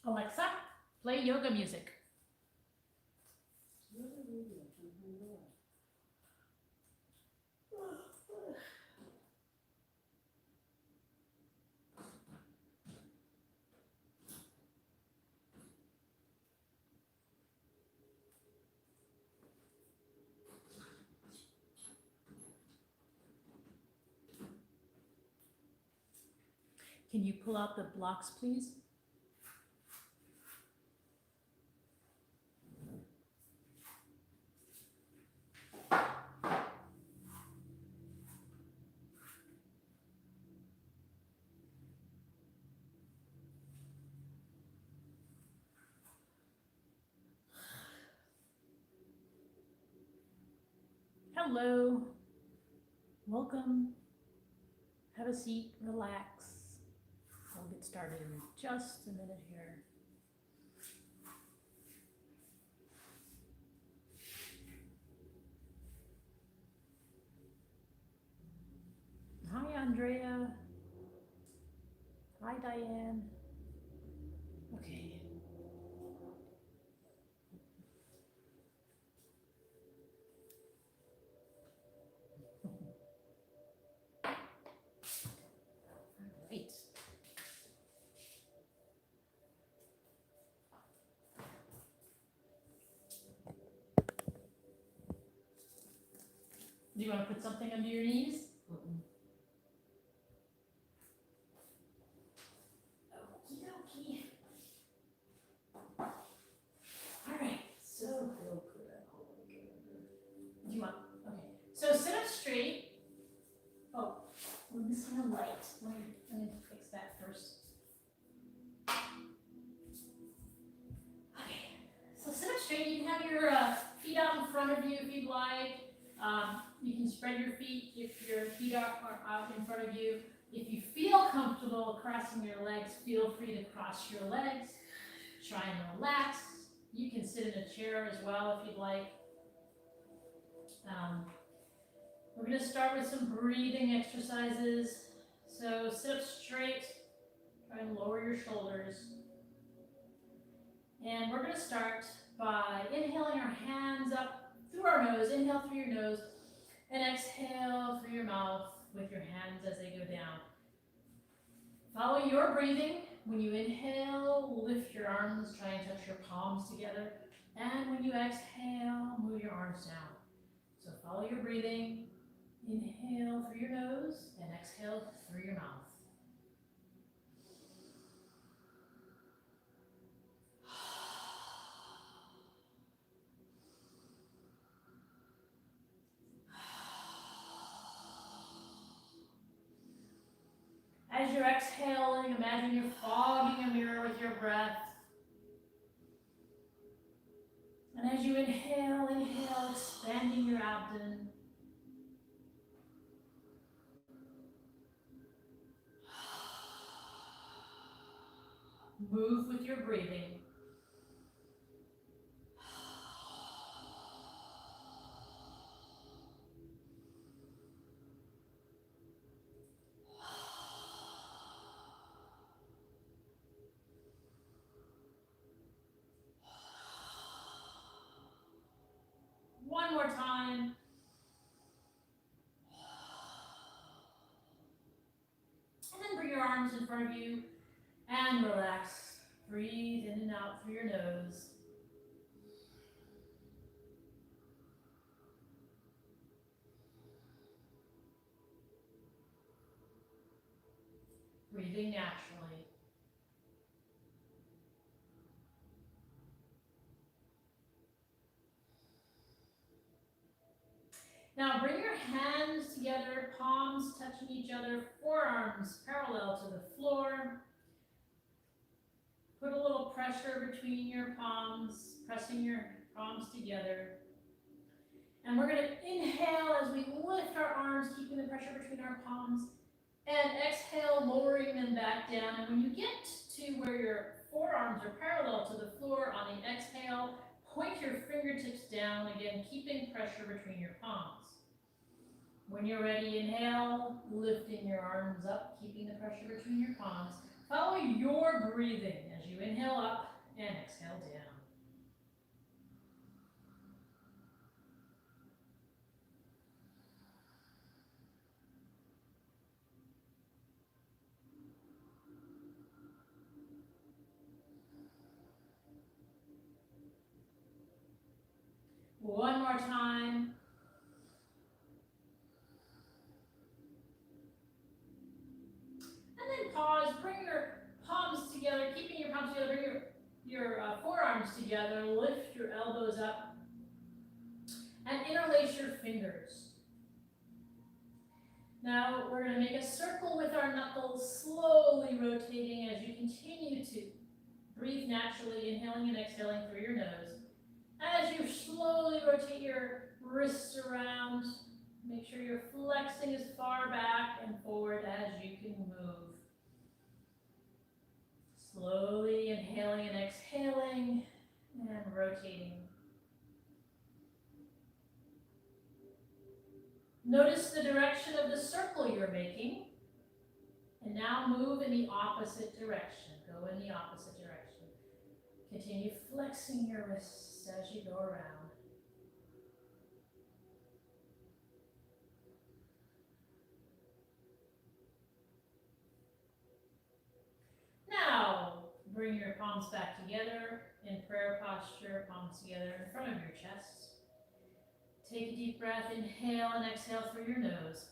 Alexa, play yoga music. Can you pull out the blocks, please? Hello, welcome. Have a seat, relax. We'll get started in just a minute here. Hi, Andrea. Hi, Diane. Okay. All right. Do you want to put something under your knees? Okie dokie. All right, so do you want, okay. So sit up straight. Oh, we're missing a light. Let me fix that first. Okay, so sit up straight. You can have your feet out in front of you if you'd like. You can spread your feet if your feet are out in front of you. If you feel comfortable crossing your legs, feel free to cross your legs. Try and relax. You can sit in a chair as well if you'd like. We're going to start with some breathing exercises. So sit up straight, try and lower your shoulders. And we're going to start by inhaling our hands up through our nose. Inhale through your nose and exhale through your mouth with your hands as they go down. Follow your breathing. When you inhale, lift your arms, try and touch your palms together. And when you exhale, move your arms down. So follow your breathing. Inhale through your nose and exhale through your mouth. As you're exhaling, imagine you're fogging a mirror with your breath. And as you inhale, expanding your abdomen. Move with your breathing. One more time. And then bring your arms in front of you and relax. Breathe in and out through your nose. Breathing naturally. Now bring your hands together, palms touching each other, forearms parallel to the floor. Put a little pressure between your palms, pressing your palms together. And we're going to inhale as we lift our arms, keeping the pressure between our palms. And exhale, lowering them back down. And when you get to where your forearms are parallel to the floor on the exhale, point your fingertips down, again, keeping pressure between your palms. When you're ready, inhale, lifting your arms up, keeping the pressure between your palms. Follow your breathing as you inhale up and exhale down. One more time. And then pause, bring your palms together, keeping your palms together, bring your forearms together, lift your elbows up, and interlace your fingers. Now we're going to make a circle with our knuckles, slowly rotating as you continue to breathe naturally, inhaling and exhaling through your nose. As you slowly rotate your wrists around, make sure you're flexing as far back and forward as you can move. Slowly inhaling and exhaling and rotating. Notice the direction of the circle you're making. And now move in the opposite direction. Go in the opposite direction. Continue flexing your wrists as you go around. Now, bring your palms back together in prayer posture, palms together in front of your chest. Take a deep breath, inhale and exhale through your nose.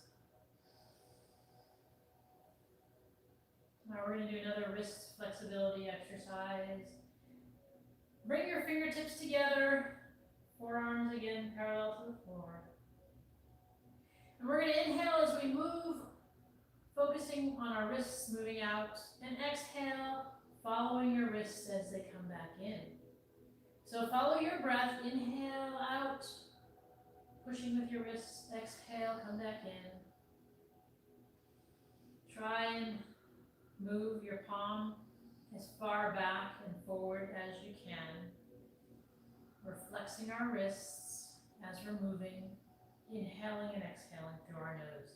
Now we're going to do another wrist flexibility exercise. Bring your fingertips together, forearms again parallel to the floor. And we're going to inhale as we move, focusing on our wrists moving out, and exhale, following your wrists as they come back in. So follow your breath, inhale out, pushing with your wrists, exhale, come back in. Try and move your palm as far back and forward as you can. We're flexing our wrists as we're moving, inhaling and exhaling through our nose.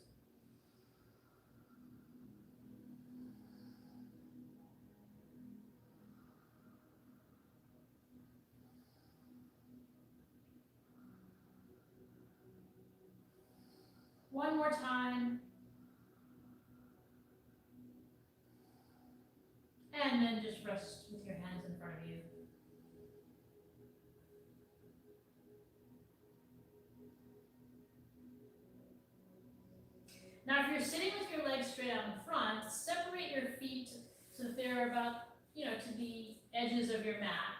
One more time. And then just rest with your hands in front of you. Now, if you're sitting with your legs straight out in front, separate your feet so that they're about, to the edges of your mat.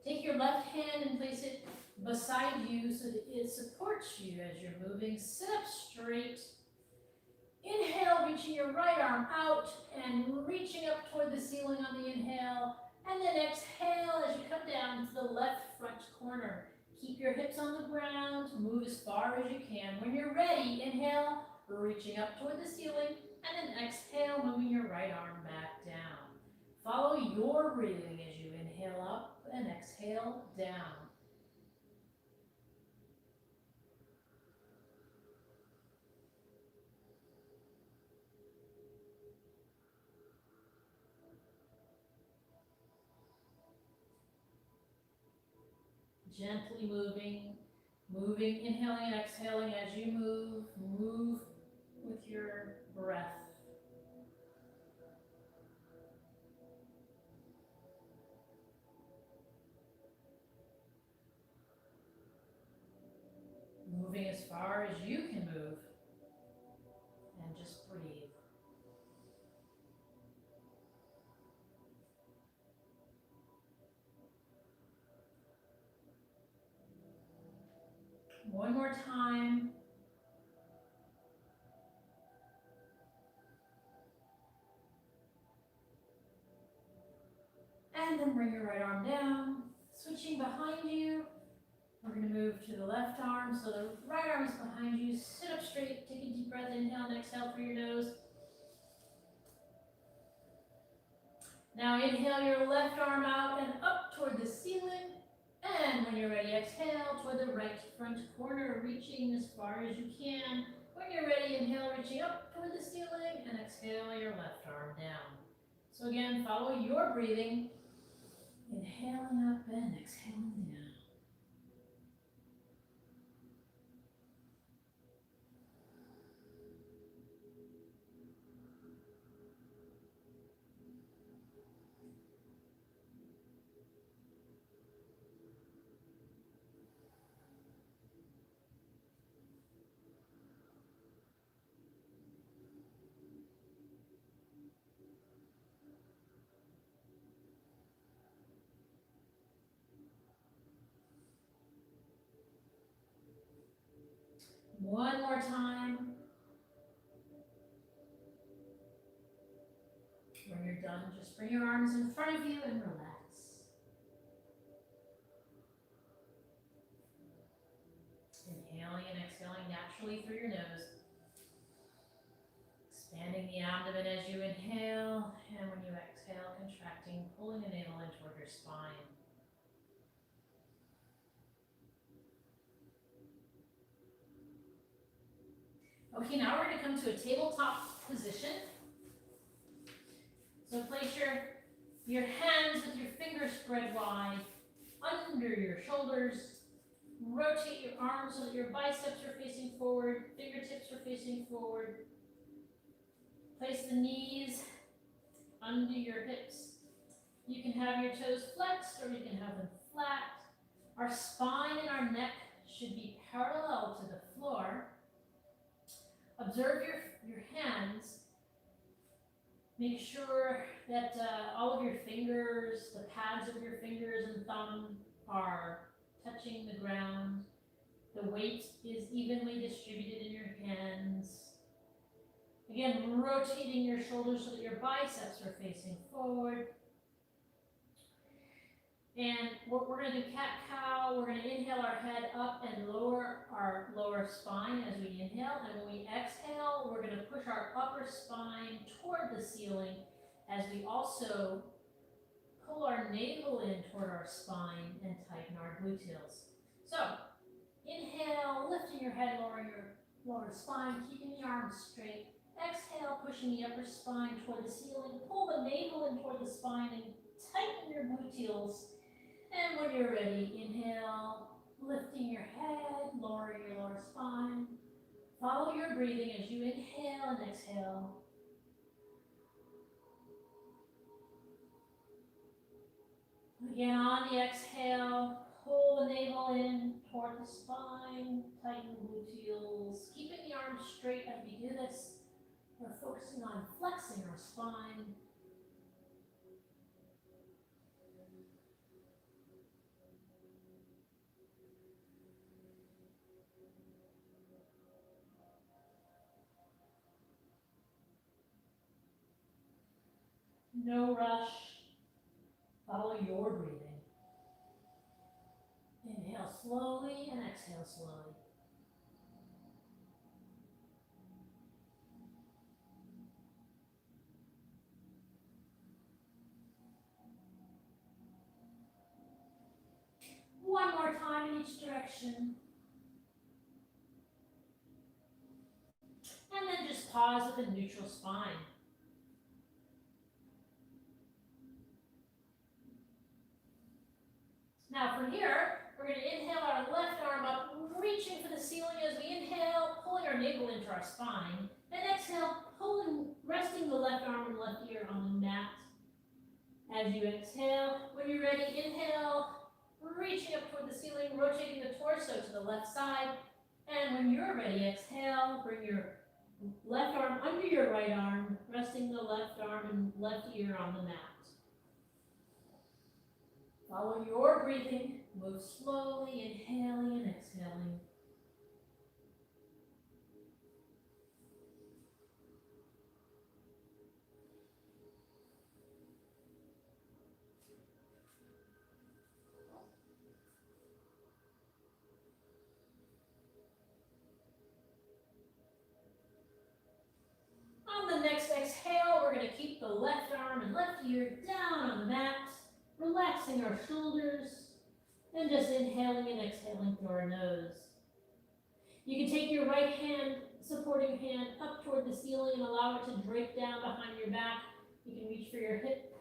Take your left hand and place it beside you so that it supports you as you're moving. Sit up straight. Inhale, reaching your right arm out and reaching up toward the ceiling on the inhale. And then exhale as you come down to the left front corner. Keep your hips on the ground, move as far as you can. When you're ready, inhale, reaching up toward the ceiling, and then exhale, moving your right arm back down. Follow your breathing as you inhale up and exhale down. Gently moving, inhaling and exhaling as you move with your breath. Moving as far as you can move, and just breathe. One more time. And then bring your right arm down, switching behind you. We're going to move to the left arm, so the right arm is behind you. Sit up straight, take a deep breath, inhale and exhale through your nose. Now inhale your left arm out and up toward the ceiling. And when you're ready, exhale toward the right front corner, reaching as far as you can. When you're ready, inhale, reaching up toward the ceiling, and exhale your left arm down. So again, follow your breathing, inhaling up and exhaling down. One more time. When you're done, just bring your arms in front of you and relax. Inhaling and exhaling naturally through your nose. Expanding the abdomen as you inhale, and when you exhale, contracting, pulling the navel in toward your spine. Okay, now we're going to come to a tabletop position. So place your hands with your fingers spread wide under your shoulders. Rotate your arms so that your biceps are facing forward, fingertips are facing forward. Place the knees under your hips. You can have your toes flexed or you can have them flat. Our spine and our neck should be parallel to the floor. Observe your hands. Make sure that all of your fingers, the pads of your fingers and thumb are touching the ground. The weight is evenly distributed in your hands. Again, rotating your shoulders so that your biceps are facing forward. And what we're going to do, cat-cow, we're going to inhale our head up and lower our lower spine as we inhale. And when we exhale, we're going to push our upper spine toward the ceiling as we also pull our navel in toward our spine and tighten our gluteals. So, inhale, lifting your head, lowering your lower spine, keeping the arms straight. Exhale, pushing the upper spine toward the ceiling. Pull the navel in toward the spine and tighten your gluteals. And when you're ready, inhale, lifting your head, lowering your lower spine. Follow your breathing as you inhale and exhale. Again, on the exhale, pull the navel in toward the spine, tighten the gluteals. Keeping the arms straight as we do this. We're focusing on flexing our spine. No rush. Follow your breathing. Inhale slowly and exhale slowly. One more time in each direction. And then just pause with a neutral spine. Now from here, we're going to inhale our left arm up, reaching for the ceiling as we inhale, pulling our navel into our spine. And exhale, resting the left arm and left ear on the mat. As you exhale, when you're ready, inhale, reaching up toward the ceiling, rotating the torso to the left side. And when you're ready, exhale, bring your left arm under your right arm, resting the left arm and left ear on the mat. Follow your breathing, move slowly, inhaling and exhaling. On the next exhale, we're going to keep the left arm and left ear down on the mat, relaxing our shoulders, and just inhaling and exhaling through our nose. You can take your right hand supporting hand up toward the ceiling and allow it to drape down behind your back. You can reach for your hip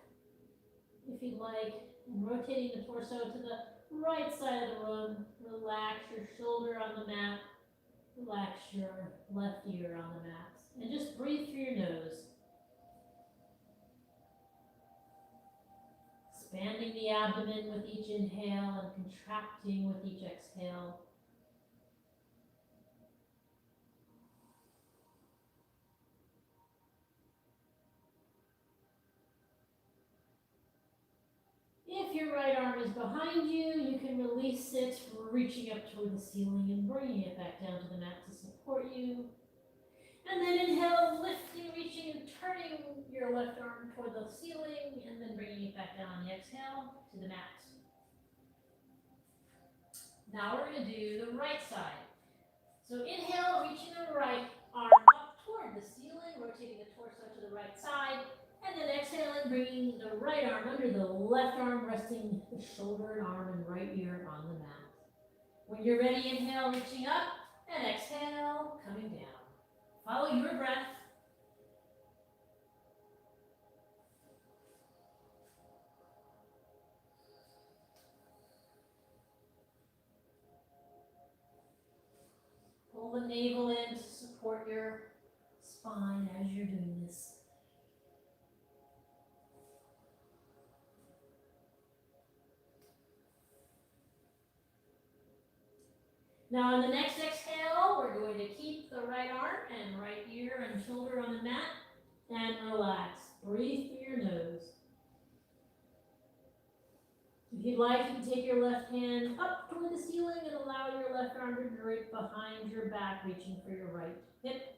if you'd like, and rotating the torso to the right side of the room. Relax your shoulder on the mat. Relax your left ear on the mat. And just breathe through your nose. Expanding the abdomen with each inhale and contracting with each exhale. If your right arm is behind you, you can release it, reaching up toward the ceiling and bringing it back down to the mat to support you. And then inhale, lifting, reaching, and turning your left arm toward the ceiling, and then bringing it back down on the exhale to the mat. Now we're going to do the right side. So inhale, reaching the right arm up toward the ceiling, rotating the torso to the right side. And then exhaling, bringing the right arm under the left arm, resting the shoulder and arm and right ear on the mat. When you're ready, inhale, reaching up, and exhale, coming down. Follow your breath. Pull the navel in to support your spine as you're doing this. Now on the next exhale, we're going to keep the right arm and right ear and shoulder on the mat and relax. Breathe through your nose. If you'd like, you can take your left hand up toward the ceiling and allow your left arm to drape behind your back, reaching for your right hip.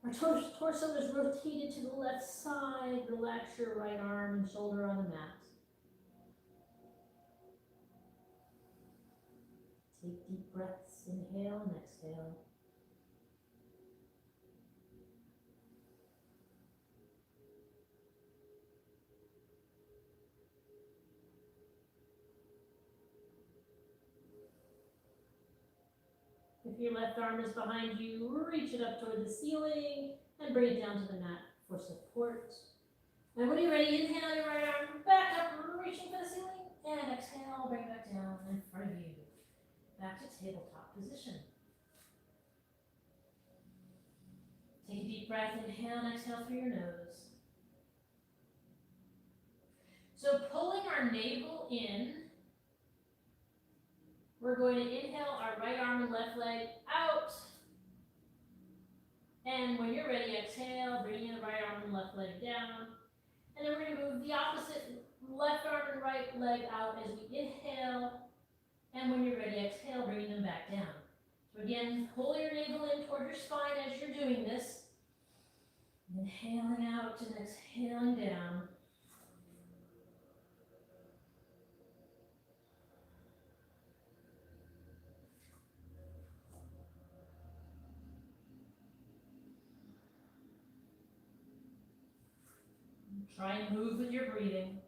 Our torso is rotated to the left side. Relax your right arm and shoulder on the mat. Take deep breaths, inhale and exhale. If your left arm is behind you, reach it up toward the ceiling and bring it down to the mat for support. And when you're ready, inhale your right arm back up, reaching for the ceiling, and exhale, bring it back down in front of you. Back to tabletop position. Take a deep breath, inhale and exhale through your nose. So pulling our navel in, we're going to inhale our right arm and left leg out. And when you're ready, exhale, bringing the right arm and left leg down. And then we're going to move the opposite left arm and right leg out as we inhale. And when you're ready, exhale, bringing them back down. So again, pull your navel in toward your spine as you're doing this. Inhaling out and exhaling down. Try and move with your breathing.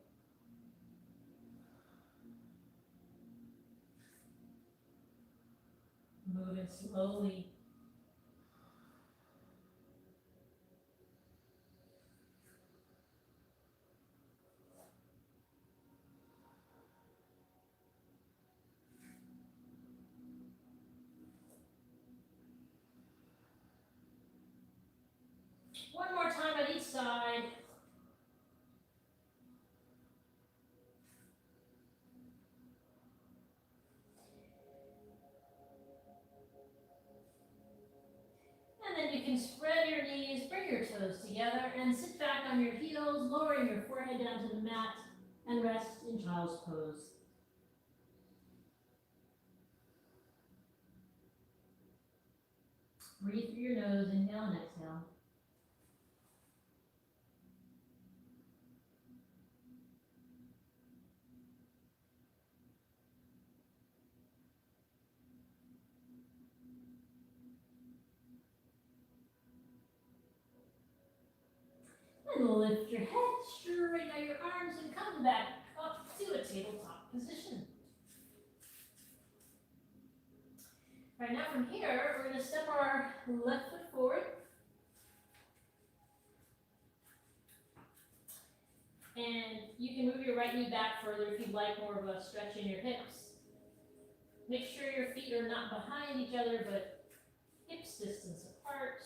Moving slowly. One more time on each side. And then you can spread your knees, bring your toes together, and sit back on your heels, lowering your forehead down to the mat, and rest in child's pose. Breathe through your nose, inhale and exhale. And lift your head, straighten out your arms, and come back up to a tabletop position. All right, now from here, we're gonna step our left foot forward. And you can move your right knee back further if you'd like more of a stretch in your hips. Make sure your feet are not behind each other, but hips distance apart.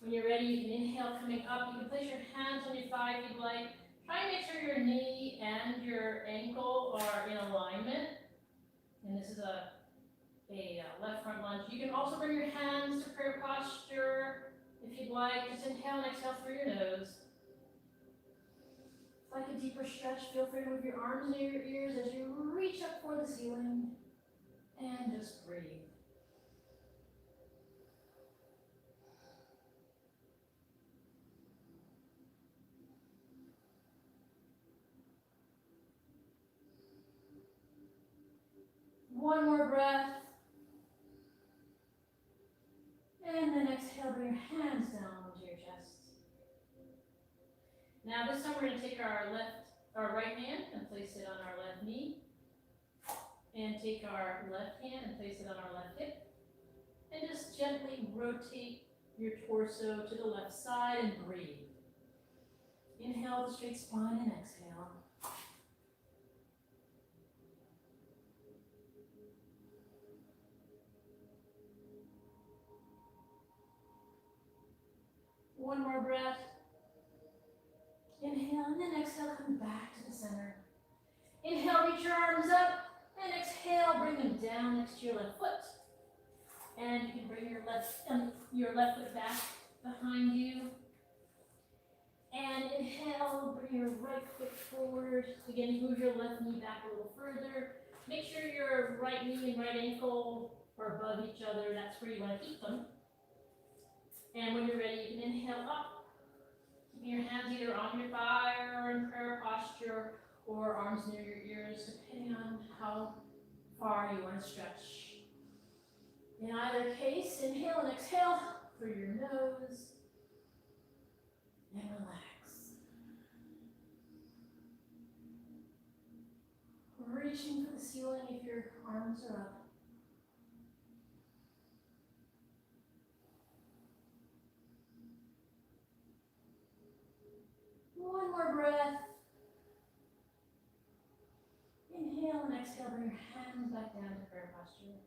When you're ready, you can inhale coming up. You can place your hands on your thigh if you'd like. Try and make sure your knee and your ankle are in alignment. And this is a left front lunge. You can also bring your hands to prayer posture if you'd like. Just inhale and exhale through your nose. Like a deeper stretch, feel free to move your arms near your ears as you reach up for the ceiling. And just breathe. One more breath. And then exhale, bring your hands down onto your chest. Now this time we're going to take our right hand and place it on our left knee. And take our left hand and place it on our left hip. And just gently rotate your torso to the left side and breathe. Inhale the straight spine and exhale. One more breath. Inhale and then exhale, come back to the center. Inhale, reach your arms up, and exhale, bring them down next to your left foot. And you can bring your left foot back behind you. And inhale, bring your right foot forward. Again, move your left knee back a little further. Make sure your right knee and right ankle are above each other. That's where you want to keep them. And when you're ready, you can inhale up. Keeping your hands either on your thigh or in prayer posture, or arms near your ears, depending on how far you want to stretch. In either case, inhale and exhale through your nose, and relax. Reaching for the ceiling if your arms are up. One more breath. Inhale and exhale, bring your hands back down to prayer posture.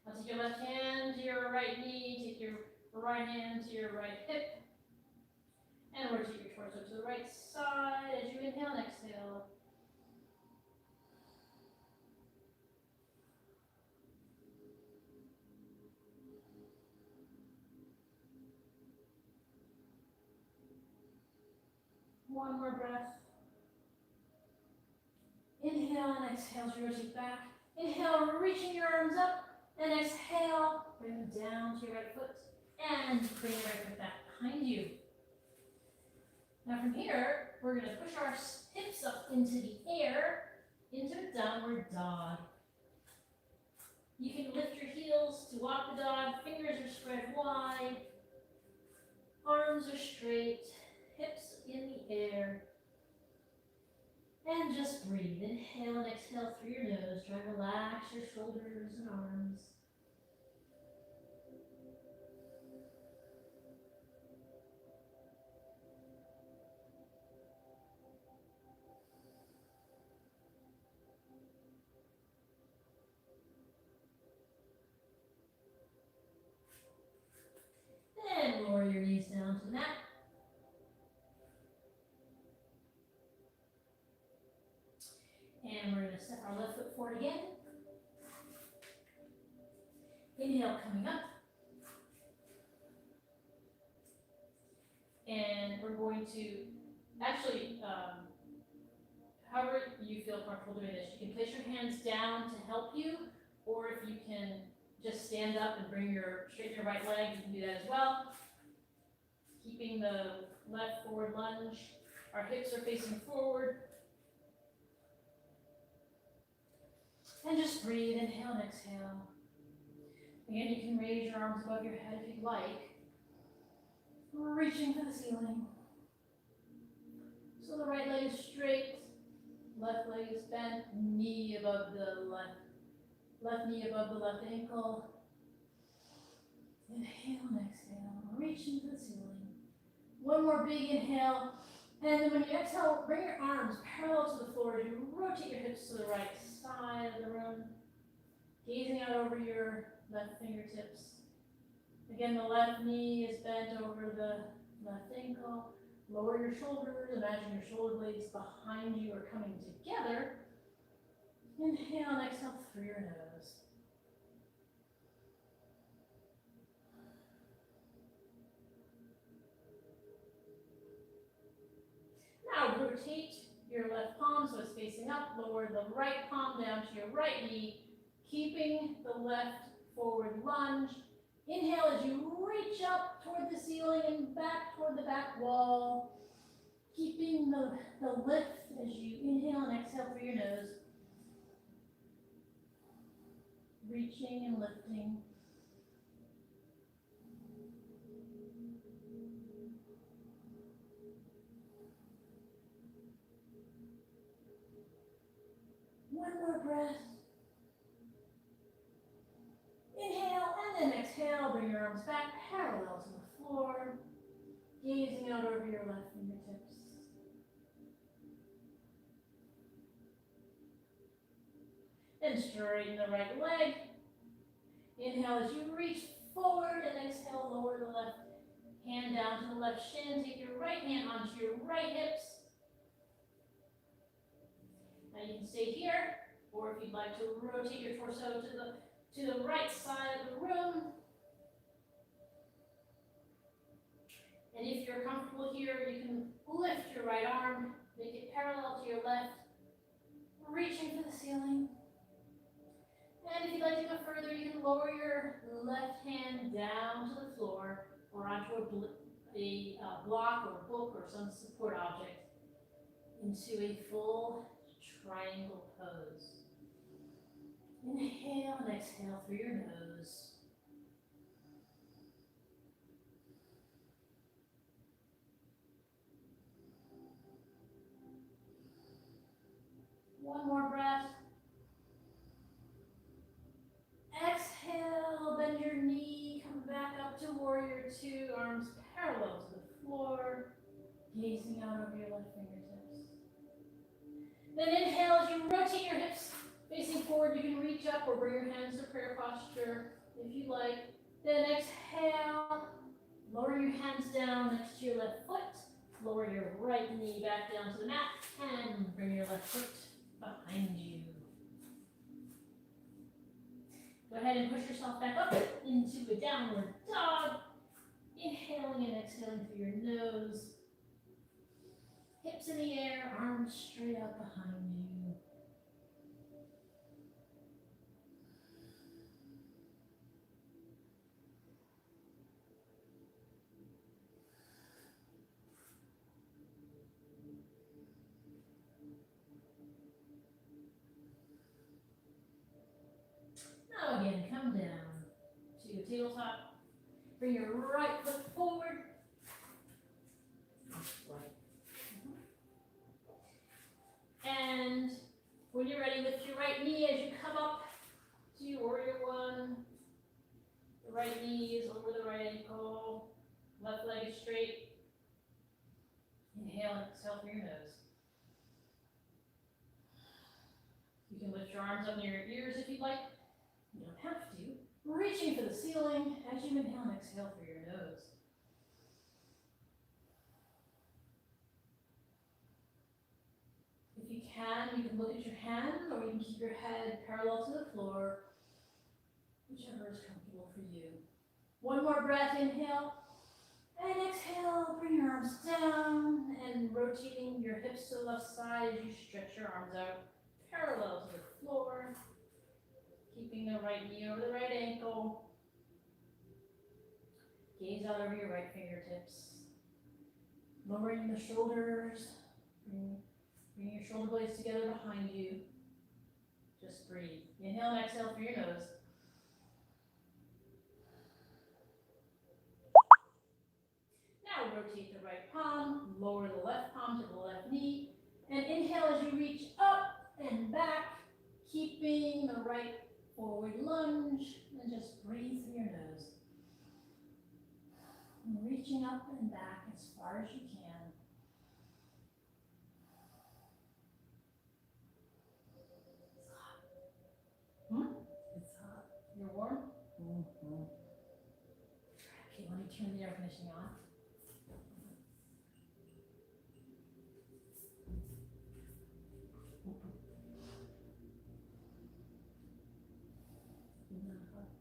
Now take your left hand to your right knee, take your right hand to your right hip, and rotate your torso to the right side as you inhale and exhale. One more breath. Inhale and exhale to rotate back. Inhale, reaching your arms up. And exhale, bring them down to your right foot. And bring your right foot back behind you. Now from here, we're going to push our hips up into the air, into a downward dog. You can lift your heels to walk the dog. Fingers are spread wide. Arms are straight. Hips in the air. And just breathe. Inhale and exhale through your nose. Try to relax your shoulders and arms. Then lower your knees down to the mat. And we're going to step our left foot forward again. Inhale, coming up. And we're going to, actually, however you feel comfortable doing this, you can place your hands down to help you, or if you can just stand up and straighten your right leg, you can do that as well. Keeping the left forward lunge. Our hips are facing forward. And just breathe, inhale and exhale. Again, you can raise your arms above your head if you'd like. Reaching for the ceiling. So the right leg is straight, left leg is bent, knee above the left knee above the left ankle. Inhale and exhale, reaching to the ceiling. One more big inhale, and then when you exhale, bring your arms parallel to the floor as you rotate your hips to the right side of the room, gazing out over your left fingertips. Again, the left knee is bent over the left ankle. Lower your shoulders, imagine your shoulder blades behind you are coming together. Inhale and exhale through your nose. Now rotate your left palm so it's facing up. Lower the right palm down to your right knee, keeping the left forward lunge. Inhale as you reach up toward the ceiling and back toward the back wall. Keeping the lift as you inhale and exhale through your nose. Reaching and lifting. One more breath. Inhale and then exhale. Bring your arms back parallel to the floor. Gazing out over your left fingertips. Then straighten the right leg. Inhale as you reach forward and exhale, lower the left hand down to the left shin. Take your right hand onto your right hips. Now you can stay here, or if you'd like to rotate your torso to the right side of the room. And if you're comfortable here, you can lift your right arm, make it parallel to your left, reaching for the ceiling. And if you'd like to go further, you can lower your left hand down to the floor or onto a block or book or some support object into a full triangle pose. Inhale and exhale through your nose. One more breath. Exhale, bend your knee, come back up to warrior two, arms parallel to the floor, gazing out over your left fingertips. Then inhale as you rotate your hips facing forward. You can reach up or bring your hands to prayer posture if you like. Then exhale, lower your hands down next to your left foot, lower your right knee back down to the mat, and bring your left foot behind you. Go ahead and push yourself back up into a downward dog. Inhaling and exhaling through your nose. Hips in the air, arms straight out behind you. Now again, come down to a tabletop. Bring your right foot forward. And when you're ready, lift your right knee as you come up to warrior one. The right knee is over the right ankle. Left leg is straight. Inhale and exhale through your nose. You can lift your arms up near your ears if you'd like. You don't have to. Reaching for the ceiling as you inhale and exhale through your nose. If you can look at your hands, or you can keep your head parallel to the floor, whichever is comfortable for you. One more breath, inhale, and exhale, bring your arms down, and rotating your hips to the left side as you stretch your arms out parallel to the floor. Keeping the right knee over the right ankle. Gaze out over your right fingertips. Lowering the shoulders. Bring your shoulder blades together behind you. Just breathe. Inhale and exhale through your nose. Now rotate the right palm. Lower the left palm to the left knee. And inhale as you reach up and back. Keeping the right forward lunge, and just breathe through your nose. Reaching up and back as far as you can. It's hot. It's hot. You're warm? Mm-hmm. Okay, let me turn the air conditioning on.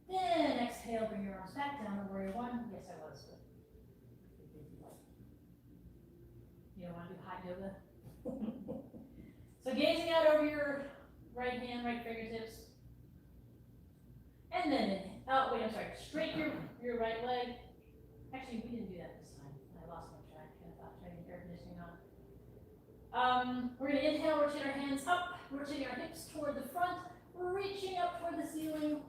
Then exhale, bring your arms back down to warrior one. Yes, I was. You don't want to do hot yoga? So gazing out over your right hand, right fingertips. And then, oh wait, I'm sorry. Straighten your right leg. Actually, we didn't do that this time. I lost my track. I thought trying to get air conditioning on. We're gonna inhale, rotate our hands up, rotating our hips toward the front, reaching up toward the ceiling.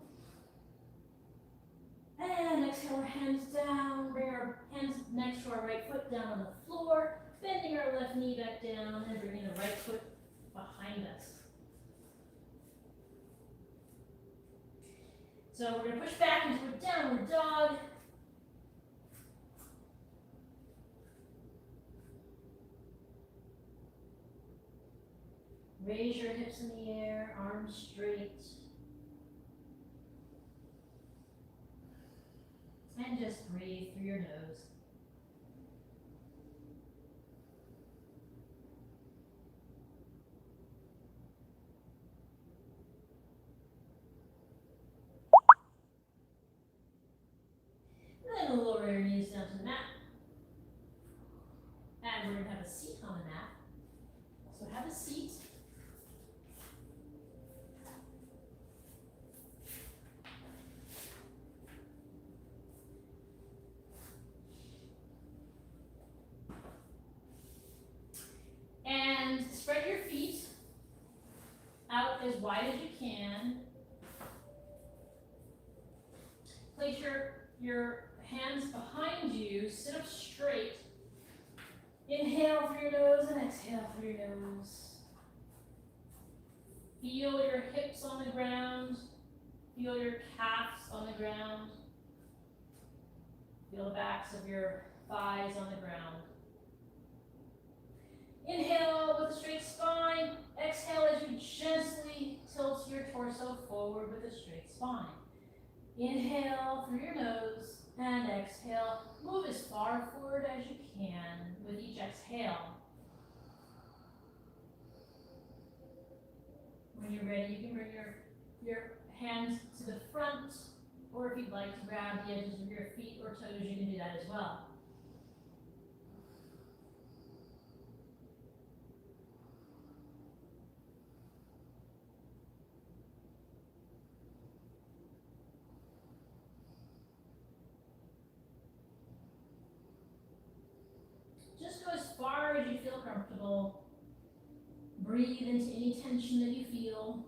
And exhale, our hands down, bring our hands next to our right foot down on the floor, bending our left knee back down, and bringing the right foot behind us. So we're going to push back into a downward dog. Raise your hips in the air, arms straight. And just breathe through your nose. And then lower your knees down to the mat. And we're going to have a seat on the mat. So have a seat. And spread your feet out as wide as you can. Place your hands behind you, sit up straight. Inhale through your nose and exhale through your nose. Feel your hips on the ground. Feel your calves on the ground. Feel the backs of your thighs on the ground. Inhale with a straight spine. Exhale as you gently tilt your torso forward with a straight spine. Inhale through your nose and exhale. Move as far forward as you can with each exhale. When you're ready, you can bring your hands to the front, or if you'd like to grab the edges of your feet or toes, you can do that as well. Just go as far as you feel comfortable. Breathe into any tension that you feel.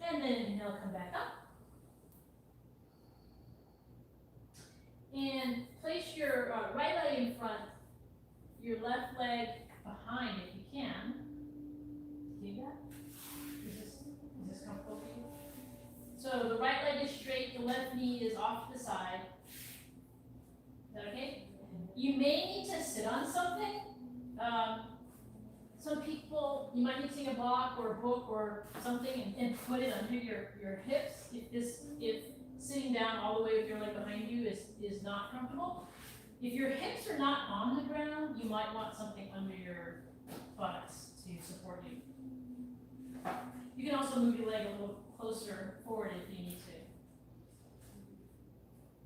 And then inhale, come back up. And place your right leg in front, your left leg behind if you can. See that? Is this comfortable for you? So the right leg is straight, the left knee is off to the side. Is that okay? You may need to sit on something. Some people, you might need to take a block or a book or something and put it under your hips if sitting down all the way with your leg behind you is not comfortable. If your hips are not on the ground, you might want something under your buttocks to support you. You can also move your leg a little closer forward if you need to.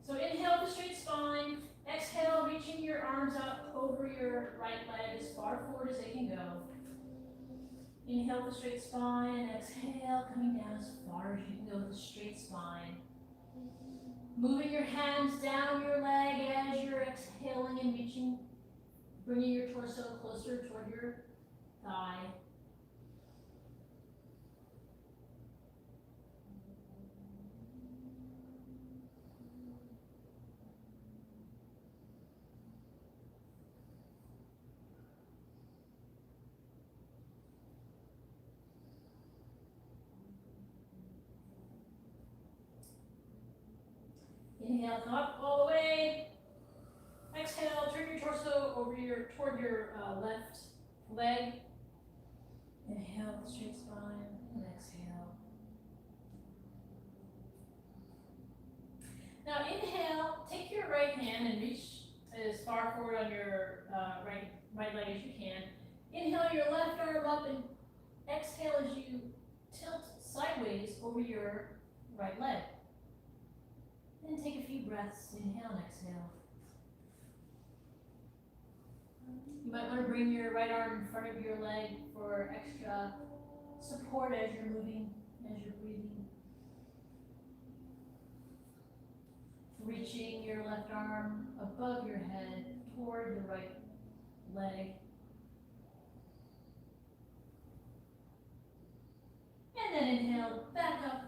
So inhale with a straight spine. Exhale, reaching your arms up over your right leg as far forward as they can go. Inhale with a straight spine. Exhale, coming down as far as you can go with a straight spine. Moving your hands down your leg as you're exhaling and reaching, bringing your torso closer toward your thigh. Inhale, come up all the way. Exhale, turn your torso toward your left leg. Inhale, straight spine, and exhale. Now inhale, take your right hand and reach as far forward on your right leg as you can. Inhale your left arm up and exhale as you tilt sideways over your right leg. And take a few breaths, inhale and exhale. You might want to bring your right arm in front of your leg for extra support as you're moving, as you're breathing. Reaching your left arm above your head toward the right leg. And then inhale, back up.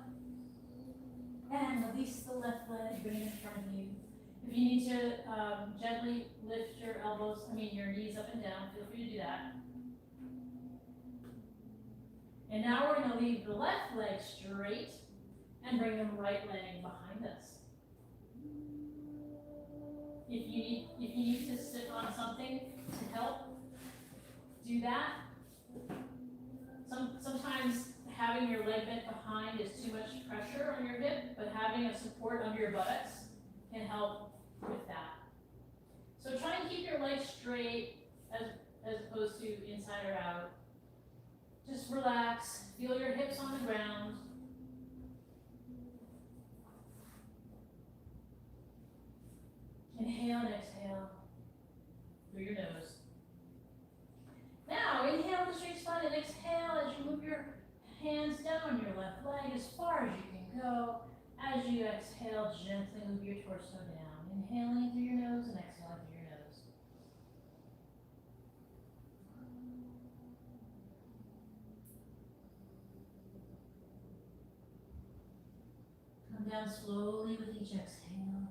And release the left leg, bring it in front of you. If you need to gently lift your your knees up and down, feel free to do that. And now we're going to leave the left leg straight and bring the right leg behind us. If you need to sit on something to help, do that. Sometimes having your leg bent behind is too much pressure on your hip, but having a support under your buttocks can help with that. So try and keep your legs straight as opposed to inside or out. Just relax, feel your hips on the ground. Inhale and exhale through your nose. Now inhale the straight spine and exhale as you move your hands down your left leg as far as you can go. As you exhale, gently move your torso down. Inhaling through your nose and exhaling through your nose. Come down slowly with each exhale.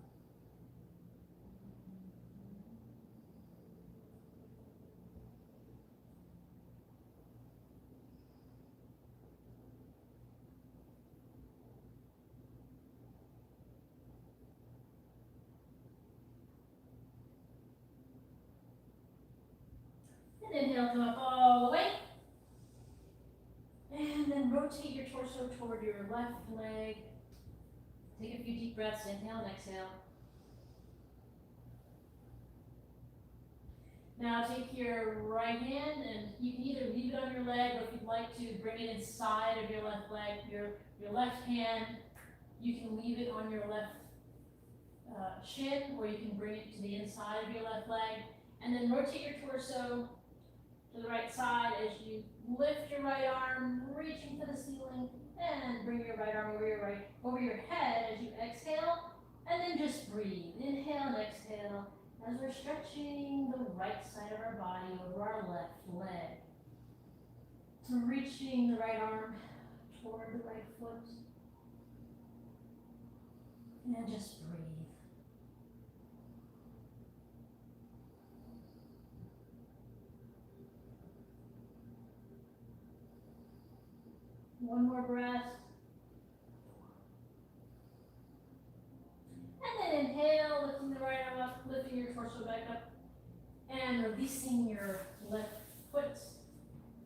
And inhale, come up all the way. And then rotate your torso toward your left leg. Take a few deep breaths, inhale and exhale. Now take your right hand and you can either leave it on your leg or if you'd like to bring it inside of your left leg, your left hand, you can leave it on your left shin or you can bring it to the inside of your left leg. And then rotate your torso to the right side as you lift your right arm, reaching for the ceiling, and bring your right arm over your head as you exhale, and then just breathe. Inhale and exhale as we're stretching the right side of our body over our left leg. So reaching the right arm toward the right foot, and just breathe. One more breath. And then inhale, lifting the right arm up, lifting your torso back up, and releasing your left foot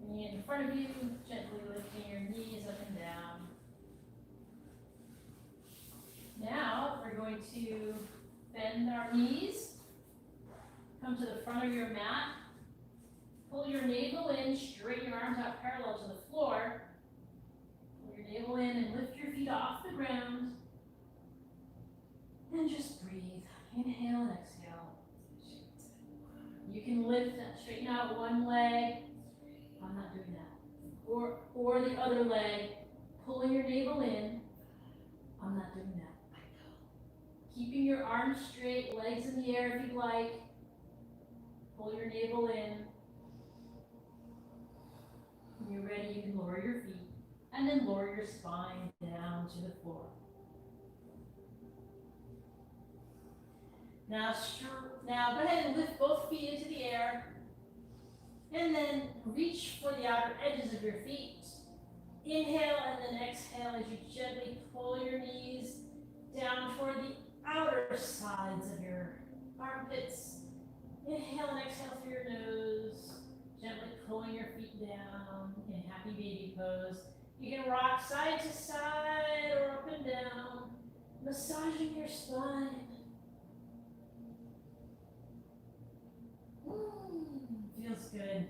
in front of you, gently lifting your knees up and down. Now we're going to bend our knees, come to the front of your mat, pull your navel in, straighten your arms out parallel to the floor. Your navel in and lift your feet off the ground. And just breathe. Inhale and exhale. You can lift and straighten out one leg. I'm not doing that. Or the other leg. Pulling your navel in. I'm not doing that. Keeping your arms straight, legs in the air if you'd like. Pull your navel in. When you're ready, you can lower your feet. And then lower your spine down to the floor. Now go ahead and lift both feet into the air. And then reach for the outer edges of your feet. Inhale and then exhale as you gently pull your knees down toward the outer sides of your armpits. Inhale and exhale through your nose, gently pulling your feet down in happy baby pose. You can rock side to side or up and down, massaging your spine. Feels good.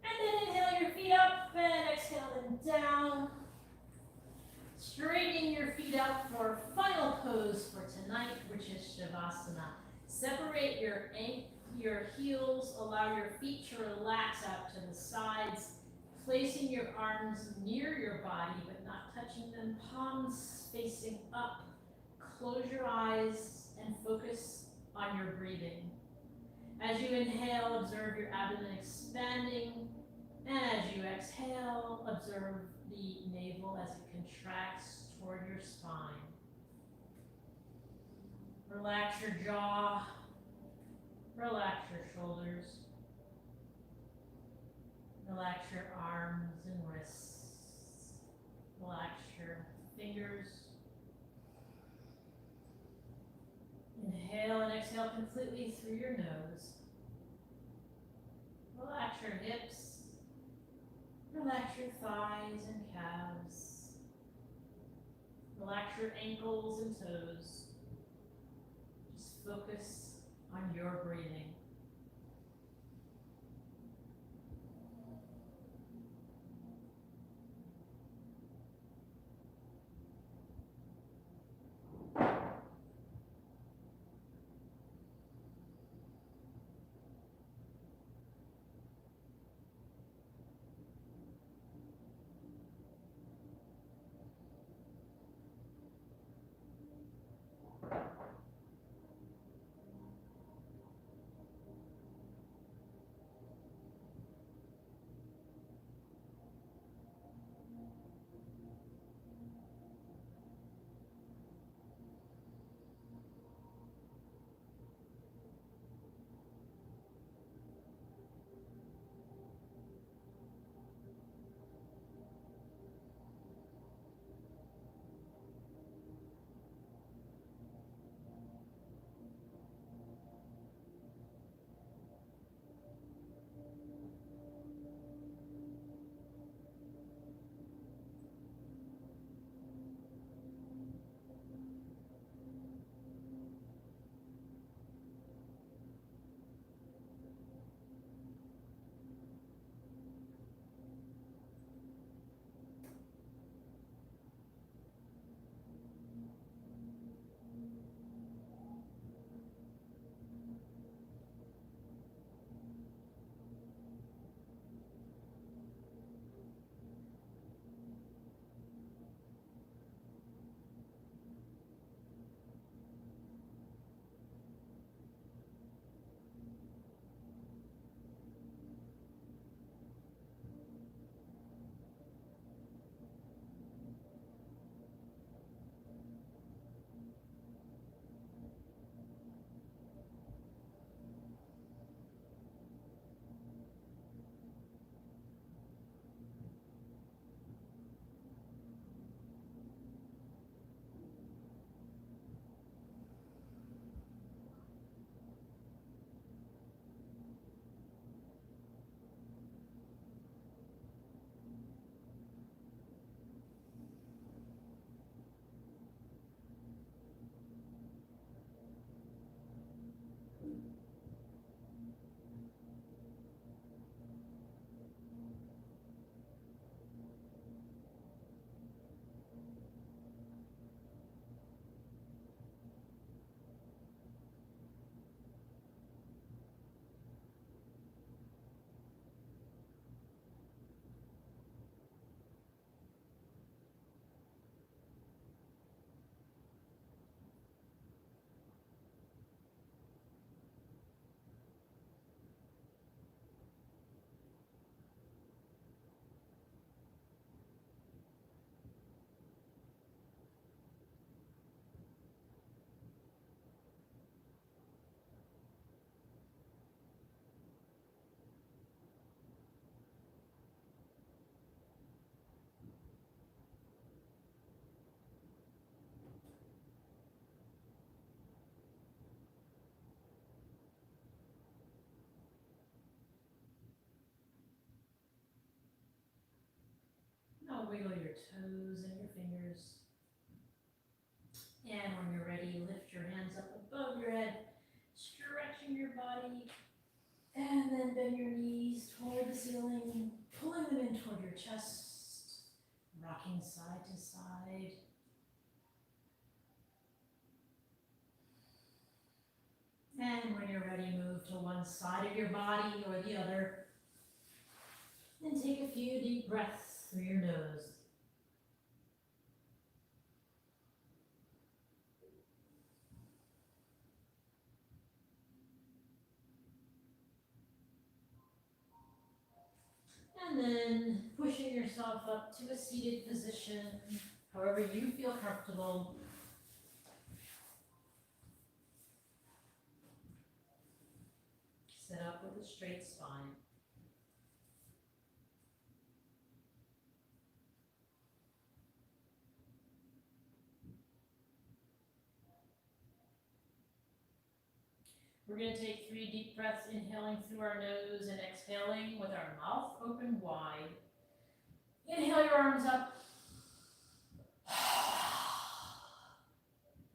And then inhale your feet up and exhale them down. Straightening your feet out for final pose for tonight, which is Shavasana. Separate your heels, allow your feet to relax out to the sides, placing your arms near your body but not touching them, palms facing up. Close your eyes and focus on your breathing. As you inhale, observe your abdomen expanding, and as you exhale, observe the navel as it contracts toward your spine. Relax your jaw, relax your shoulders, relax your arms and wrists, relax your fingers. Inhale and exhale completely through your nose. Relax your hips, relax your thighs and calves, relax your ankles and toes. Just focus on your breathing. Now wiggle your toes and your fingers. And when you're ready, lift your hands up above your head, stretching your body. And then bend your knees toward the ceiling, pulling them in toward your chest, rocking side to side. And when you're ready, move to one side of your body or the other. And take a few deep breaths through your nose. And then pushing yourself up to a seated position, however you feel comfortable. Sit up with a straight spine. We're going to take 3 deep breaths, inhaling through our nose and exhaling with our mouth open wide. Inhale your arms up.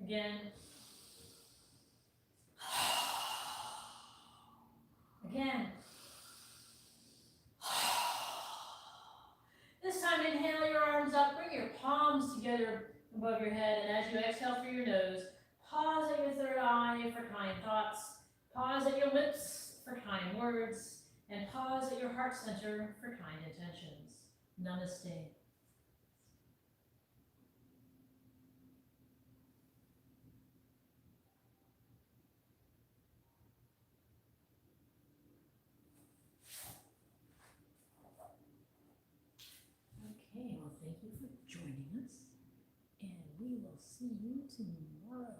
Again. Again. This time, inhale your arms up. Bring your palms together above your head. And as you exhale through your nose, pause at your third eye for kind thoughts. Pause at your lips for kind words. And pause at your heart center for kind intentions. Namaste. Okay, well, thank you for joining us, and we will see you tomorrow.